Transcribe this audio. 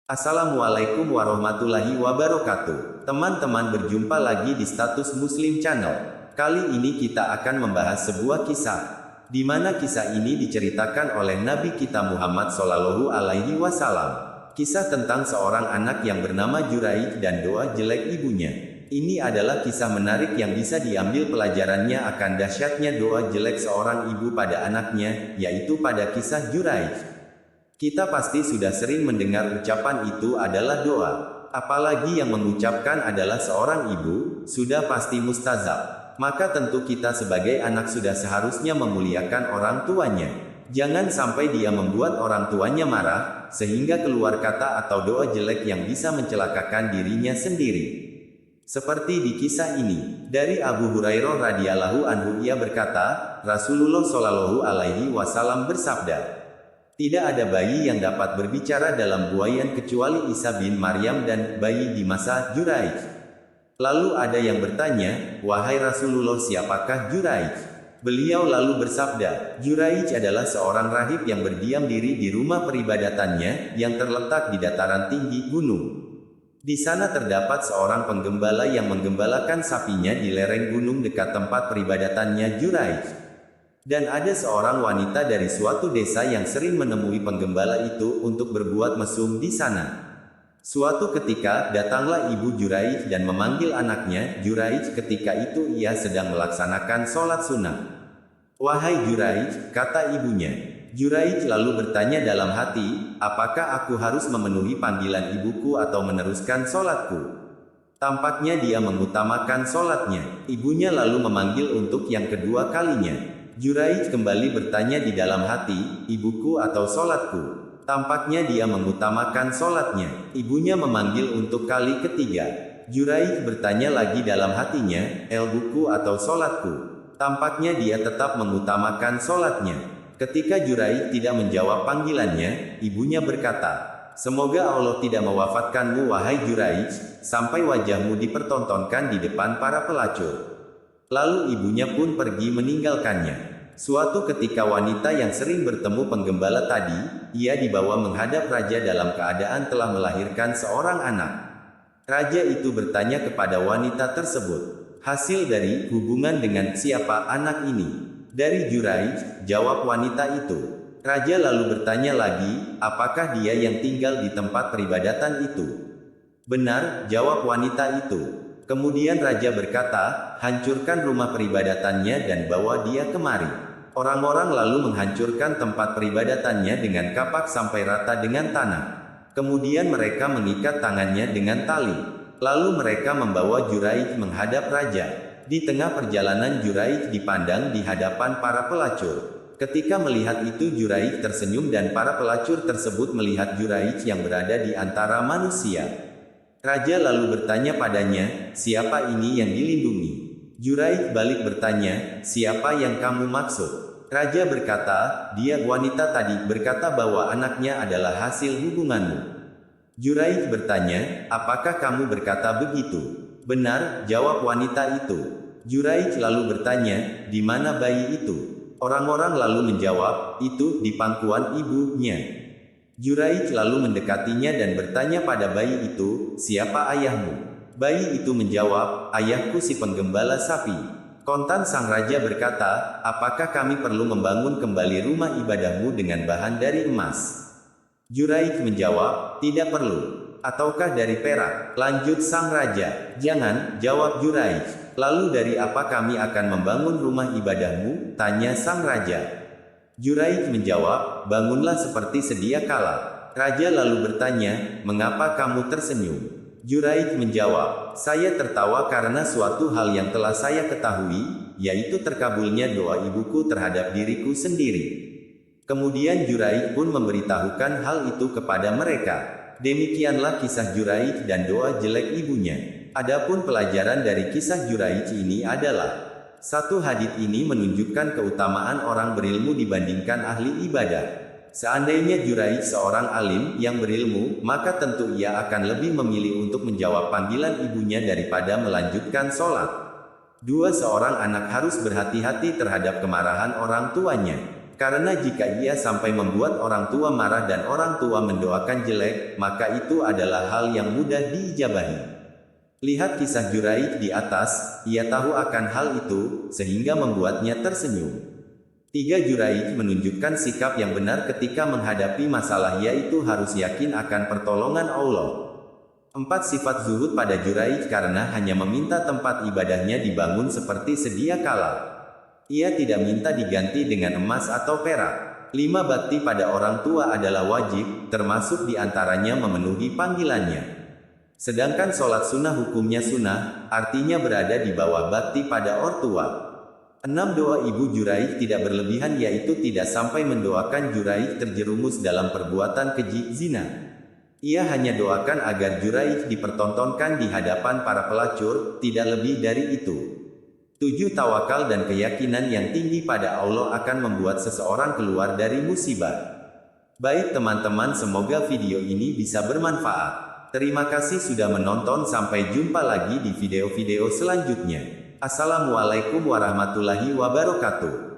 Assalamualaikum warahmatullahi wabarakatuh. Teman-teman, berjumpa lagi di Status Muslim Channel. Kali ini kita akan membahas sebuah kisah, di mana kisah ini diceritakan oleh Nabi kita Muhammad Shallallahu Alaihi Wasallam. Kisah tentang seorang anak yang bernama Juraij dan doa jelek ibunya. Ini adalah kisah menarik yang bisa diambil pelajarannya akan dahsyatnya doa jelek seorang ibu pada anaknya, yaitu pada kisah Juraij. Kita pasti sudah sering mendengar ucapan itu adalah doa. Apalagi yang mengucapkan adalah seorang ibu, sudah pasti mustazab. Maka tentu kita sebagai anak sudah seharusnya memuliakan orang tuanya. Jangan sampai dia membuat orang tuanya marah, sehingga keluar kata atau doa jelek yang bisa mencelakakan dirinya sendiri. Seperti di kisah ini, dari Abu Hurairah radhiyallahu anhu, ia berkata, Rasulullah Shallallahu Alaihi Wasallam bersabda, tidak ada bayi yang dapat berbicara dalam buayan kecuali Isa bin Maryam dan bayi di masa Juraij. Lalu ada yang bertanya, wahai Rasulullah, siapakah Juraij? Beliau lalu bersabda, Juraij adalah seorang rahib yang berdiam diri di rumah peribadatannya yang terletak di dataran tinggi gunung. Di sana terdapat seorang penggembala yang menggembalakan sapinya di lereng gunung dekat tempat peribadatannya Juraij. Dan ada seorang wanita dari suatu desa yang sering menemui penggembala itu untuk berbuat mesum di sana. Suatu ketika, datanglah ibu Juraij dan memanggil anaknya, Juraij. Ketika itu ia sedang melaksanakan sholat sunnah. Wahai Juraij, kata ibunya. Juraij lalu bertanya dalam hati, apakah aku harus memenuhi panggilan ibuku atau meneruskan sholatku? Tampaknya dia mengutamakan sholatnya. Ibunya lalu memanggil untuk yang kedua kalinya. Juraij kembali bertanya di dalam hati, ibuku atau sholatku? Tampaknya dia mengutamakan sholatnya. Ibunya memanggil untuk kali ketiga. Juraij bertanya lagi dalam hatinya, ibuku atau sholatku? Tampaknya dia tetap mengutamakan sholatnya. Ketika Juraij tidak menjawab panggilannya, ibunya berkata, semoga Allah tidak mewafatkanmu wahai Juraij, sampai wajahmu dipertontonkan di depan para pelacur. Lalu ibunya pun pergi meninggalkannya. Suatu ketika wanita yang sering bertemu penggembala tadi, ia dibawa menghadap raja dalam keadaan telah melahirkan seorang anak. Raja itu bertanya kepada wanita tersebut, hasil dari hubungan dengan siapa anak ini? Dari Juraij, jawab wanita itu. Raja lalu bertanya lagi, apakah dia yang tinggal di tempat peribadatan itu? Benar, jawab wanita itu. Kemudian raja berkata, hancurkan rumah peribadatannya dan bawa dia kemari. Orang-orang lalu menghancurkan tempat peribadatannya dengan kapak sampai rata dengan tanah. Kemudian mereka mengikat tangannya dengan tali. Lalu mereka membawa Juraij menghadap raja. Di tengah perjalanan Juraij dipandang di hadapan para pelacur. Ketika melihat itu Juraij tersenyum dan para pelacur tersebut melihat Juraij yang berada di antara manusia. Raja lalu bertanya padanya, siapa ini yang dilindungi? Juraij balik bertanya, siapa yang kamu maksud? Raja berkata, dia wanita tadi berkata bahwa anaknya adalah hasil hubunganmu. Juraij bertanya, apakah kamu berkata begitu? Benar, jawab wanita itu. Juraij lalu bertanya, di mana bayi itu? Orang-orang lalu menjawab, itu di pangkuan ibunya. Juraij lalu mendekatinya dan bertanya pada bayi itu, siapa ayahmu? Bayi itu menjawab, ayahku si penggembala sapi. Kontan sang raja berkata, apakah kami perlu membangun kembali rumah ibadahmu dengan bahan dari emas? Juraij menjawab, tidak perlu. Ataukah dari perak? Lanjut sang raja. Jangan, jawab Juraij. Lalu dari apa kami akan membangun rumah ibadahmu? Tanya sang raja. Juraij menjawab, bangunlah seperti sedia kala. Raja lalu bertanya, mengapa kamu tersenyum? Juraij menjawab, saya tertawa karena suatu hal yang telah saya ketahui, yaitu terkabulnya doa ibuku terhadap diriku sendiri. Kemudian Juraij pun memberitahukan hal itu kepada mereka. Demikianlah kisah Juraij dan doa jelek ibunya. Adapun pelajaran dari kisah Juraij ini adalah, satu, hadits ini menunjukkan keutamaan orang berilmu dibandingkan ahli ibadah. Seandainya Juraij seorang alim yang berilmu, maka tentu ia akan lebih memilih untuk menjawab panggilan ibunya daripada melanjutkan sholat. Dua, seorang anak harus berhati-hati terhadap kemarahan orang tuanya. Karena jika ia sampai membuat orang tua marah dan orang tua mendoakan jelek, maka itu adalah hal yang mudah diijabahi. Lihat kisah Juraij di atas, ia tahu akan hal itu, sehingga membuatnya tersenyum. 3. Juraij menunjukkan sikap yang benar ketika menghadapi masalah, yaitu harus yakin akan pertolongan Allah. 4. Sifat zuhud pada Juraij karena hanya meminta tempat ibadahnya dibangun seperti sedia kala. Ia tidak minta diganti dengan emas atau perak. 5. Bakti pada orang tua adalah wajib, termasuk diantaranya memenuhi panggilannya. Sedangkan sholat sunnah hukumnya sunnah, artinya berada di bawah bakti pada ortua. 6. Doa ibu Juraij tidak berlebihan, yaitu tidak sampai mendoakan Juraij terjerumus dalam perbuatan keji, zina. Ia hanya doakan agar Juraij dipertontonkan di hadapan para pelacur, tidak lebih dari itu. 7. Tawakal dan keyakinan yang tinggi pada Allah akan membuat seseorang keluar dari musibah. Baik teman-teman, semoga video ini bisa bermanfaat. Terima kasih sudah menonton, sampai jumpa lagi di video-video selanjutnya. Assalamualaikum warahmatullahi wabarakatuh.